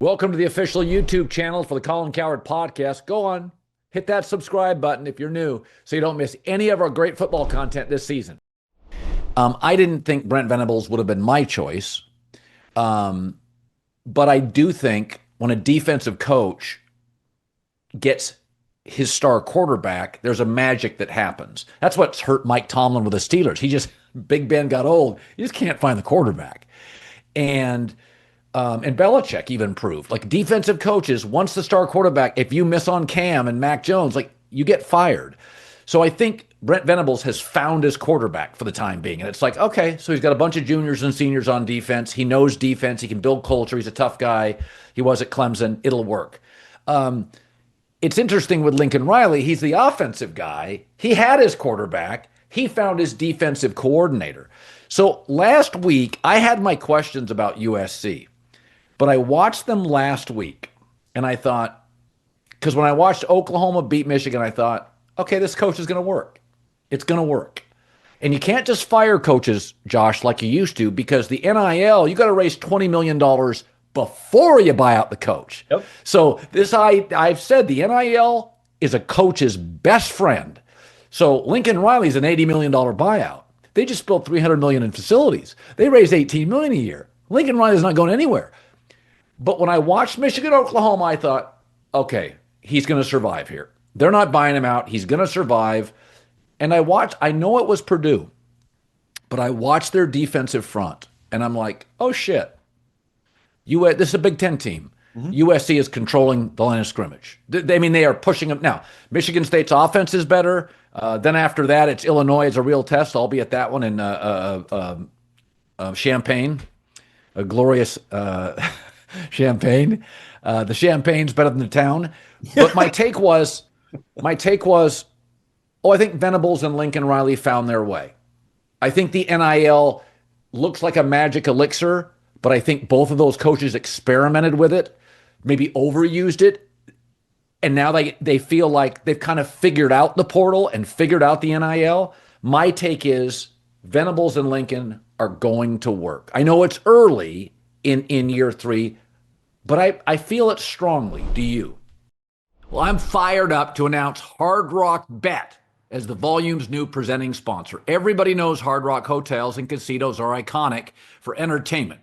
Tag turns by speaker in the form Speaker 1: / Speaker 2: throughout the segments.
Speaker 1: Welcome to the official YouTube channel for the Colin Cowherd podcast. Go on, hit that subscribe button if you're new so you don't miss any of our great football content this season. I didn't think Brent Venables would have been my choice, but I do think when a defensive coach gets his star quarterback, there's a magic that happens. That's what's hurt Mike Tomlin with the Steelers. Big Ben got old. You just can't find the quarterback. And Belichick even proved, like, defensive coaches, once the star quarterback, if you miss on Cam and Mac Jones, like, you get fired. So I think Brent Venables has found his quarterback for the time being. And it's like, okay, so he's got a bunch of juniors and seniors on defense. He knows defense. He can build culture. He's a tough guy. He was at Clemson. It'll work. It's interesting with Lincoln Riley. He's the offensive guy. He had his quarterback. He found his defensive coordinator. So last week, I had my questions about USC. But I watched them last week, and I thought, because when I watched Oklahoma beat Michigan, I thought, okay, this coach is going to work. It's going to work. And you can't just fire coaches, Josh, like you used to, because the NIL, you got to raise $20 million before you buy out the coach.
Speaker 2: Yep.
Speaker 1: So I've said the NIL is a coach's best friend. So Lincoln Riley's an $80 million buyout. They just built $300 million in facilities. They raised $18 million a year. Lincoln Riley's not going anywhere. But when I watched Michigan, Oklahoma, I thought, okay, he's going to survive here. They're not buying him out. He's going to survive. And I know it was Purdue, but I watched their defensive front, and I'm like, oh, shit. This is a Big Ten team. Mm-hmm. USC is controlling the line of scrimmage. They are pushing them. Now, Michigan State's offense is better. Then after that, it's Illinois is a real test, albeit that one in Champaign, a glorious Champagne. The Champagne's better than the town. But my take was, I think Venables and Lincoln Riley found their way. I think the NIL looks like a magic elixir, but I think both of those coaches experimented with it, maybe overused it, and now they feel like they've kind of figured out the portal and figured out the NIL. My take is Venables and Lincoln are going to work. I know it's early in year 3, but I feel it strongly. Do you? Well, I'm fired up to announce Hard Rock Bet as the Volume's new presenting sponsor. Everybody knows Hard Rock hotels and casinos are iconic for entertainment.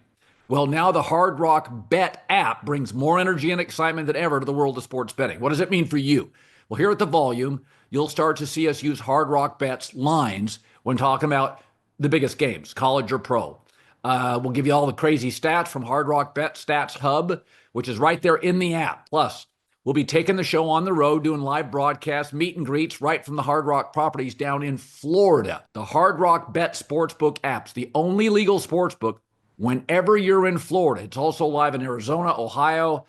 Speaker 1: Well, now the Hard Rock Bet app brings more energy and excitement than ever to the world of sports betting. What does it mean for you? Well, here at the Volume, you'll start to see us use Hard Rock Bet's lines when talking about the biggest games, college or pro. We'll give you all the crazy stats from Hard Rock Bet Stats Hub, which is right there in the app. Plus, we'll be taking the show on the road, doing live broadcasts, meet and greets right from the Hard Rock properties down in Florida. The Hard Rock Bet Sportsbook app's the only legal sportsbook whenever you're in Florida. It's also live in Arizona, Ohio,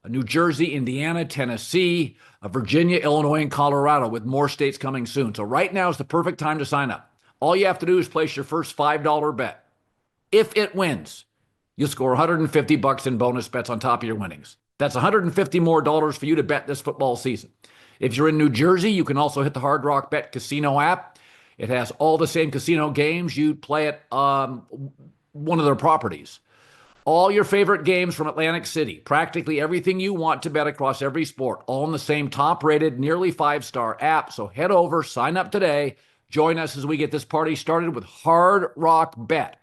Speaker 1: New Jersey, Indiana, Tennessee, Virginia, Illinois, and Colorado, with more states coming soon. So right now is the perfect time to sign up. All you have to do is place your first $5 bet. If it wins, you'll score $150 in bonus bets on top of your winnings. That's $150 more dollars for you to bet this football season. If you're in New Jersey, you can also hit the Hard Rock Bet Casino app. It has all the same casino games you'd play at one of their properties. All your favorite games from Atlantic City. Practically everything you want to bet across every sport. All in the same top-rated, nearly 5-star app. So head over, sign up today. Join us as we get this party started with Hard Rock Bet.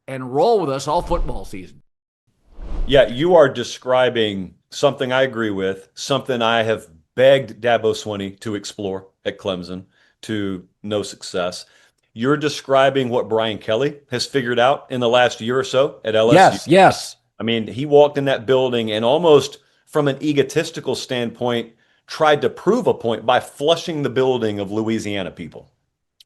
Speaker 1: And roll with us all football season.
Speaker 2: Yeah, you are describing something I agree with, something I have begged Dabo Swinney to explore at Clemson to no success. You're describing what Brian Kelly has figured out in the last year or so at LSU.
Speaker 1: Yes.
Speaker 2: I mean, he walked in that building and almost from an egotistical standpoint tried to prove a point by flushing the building of Louisiana people.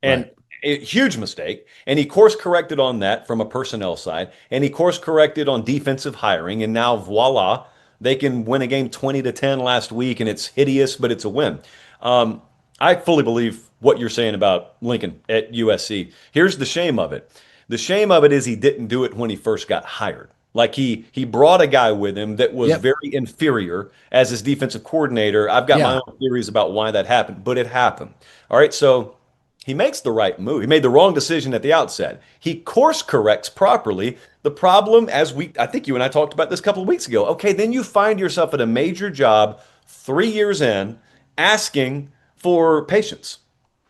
Speaker 2: And a huge mistake. And he course corrected on that from a personnel side. And he course corrected on defensive hiring. And now, voila, they can win a game 20-10 last week. And it's hideous, but it's a win. I fully believe what you're saying about Lincoln at USC. Here's the shame of it. The shame of it is he didn't do it when he first got hired. Like he brought a guy with him that was very inferior as his defensive coordinator. I've got my own theories about why that happened, but it happened. All right, so he makes the right move. He made the wrong decision at the outset. He course corrects properly. The problem, I think you and I talked about this a couple of weeks ago. Okay, then you find yourself at a major job 3 years in, asking for patience.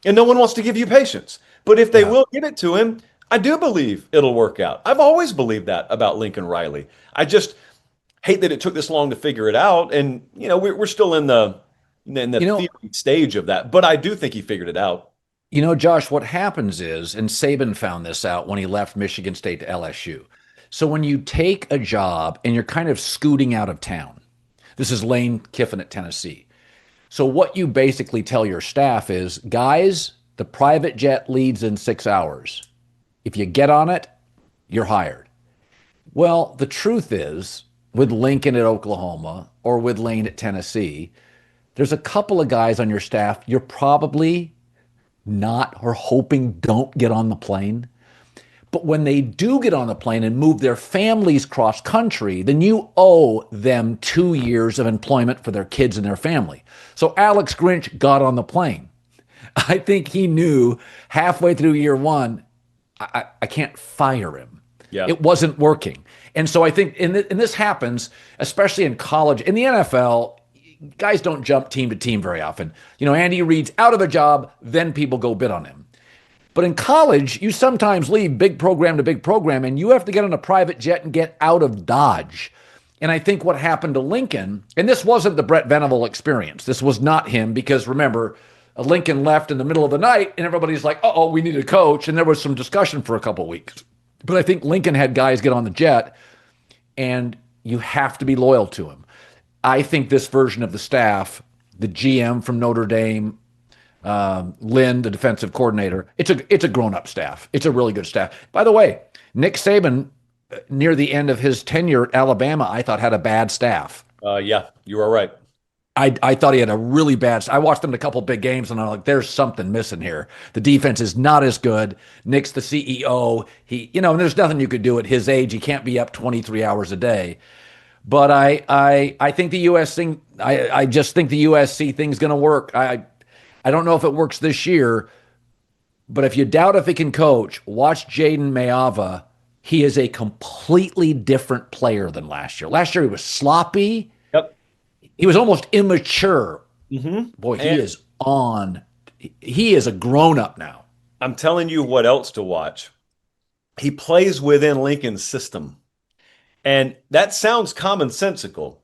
Speaker 2: And no one wants to give you patience. But if they will give it to him, I do believe it'll work out. I've always believed that about Lincoln Riley. I just hate that it took this long to figure it out. And, we're still in the theory stage of that. But I do think he figured it out.
Speaker 1: Josh, what happens is, and Saban found this out when he left Michigan State to LSU. So when you take a job and you're kind of scooting out of town, this is Lane Kiffin at Tennessee. So what you basically tell your staff is, guys, the private jet leaves in 6 hours. If you get on it, you're hired. Well, the truth is, with Lincoln at Oklahoma or with Lane at Tennessee, there's a couple of guys on your staff you're probably not or hoping don't get on the plane. But when they do get on the plane and move their families cross country, then you owe them 2 years of employment for their kids and their family. So Alex Grinch got on the plane. I think he knew halfway through year one, I can't fire him.
Speaker 2: Yeah.
Speaker 1: It wasn't working. And so I think, and this happens, especially in college. In the NFL, guys don't jump team to team very often. Andy Reid's out of a job, then people go bid on him. But in college, you sometimes leave big program to big program, and you have to get on a private jet and get out of Dodge. And I think what happened to Lincoln, and this wasn't the Brett Venables experience. This was not him, because remember, Lincoln left in the middle of the night, and everybody's like, uh-oh, we need a coach. And there was some discussion for a couple of weeks. But I think Lincoln had guys get on the jet, and you have to be loyal to him. I think this version of the staff, the GM from Notre Dame, Lynn, the defensive coordinator, it's a grown-up staff. It's a really good staff. By the way, Nick Saban, near the end of his tenure at Alabama, I thought had a bad staff.
Speaker 2: Yeah, you are right.
Speaker 1: I thought he had a really bad. I watched him in a couple big games, and I'm like, there's something missing here. The defense is not as good. Nick's the CEO. And there's nothing you could do at his age. He can't be up 23 hours a day. But I think the US thing. I just think the USC thing's going to work. I don't know if it works this year, but if you doubt if he can coach, watch Jaden Mayava. He is a completely different player than last year. Last year he was sloppy.
Speaker 2: Yep.
Speaker 1: He was almost immature.
Speaker 2: Mm-hmm.
Speaker 1: Boy, he is a grown-up now.
Speaker 2: I'm telling you what else to watch. He plays within Lincoln's system. And that sounds commonsensical.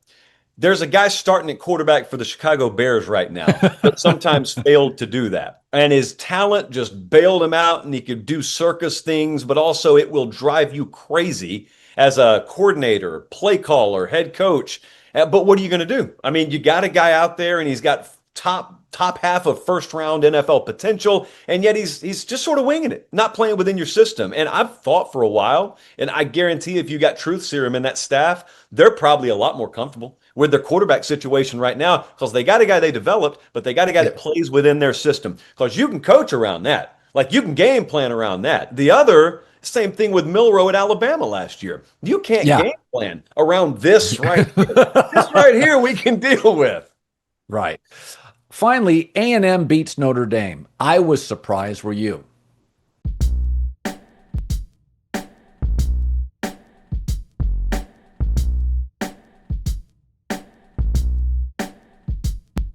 Speaker 2: There's a guy starting at quarterback for the Chicago Bears right now, but sometimes failed to do that. And his talent just bailed him out, and he could do circus things, but also it will drive you crazy as a coordinator, play caller, head coach. But what are you going to do? I mean, you got a guy out there, and he's got top half of first round NFL potential, and yet he's just sort of winging it, not playing within your system. And I've thought for a while, and I guarantee if you got truth serum in that staff, they're probably a lot more comfortable with their quarterback situation right now, because they got a guy they developed, but they got a guy that plays within their system, because you can coach around that. Like, you can game plan around that. The other, same thing with Milroe at Alabama last year. You can't game plan around this right here. This right here we can deal with.
Speaker 1: Right. Finally, A&M beats Notre Dame. I was surprised. Were you?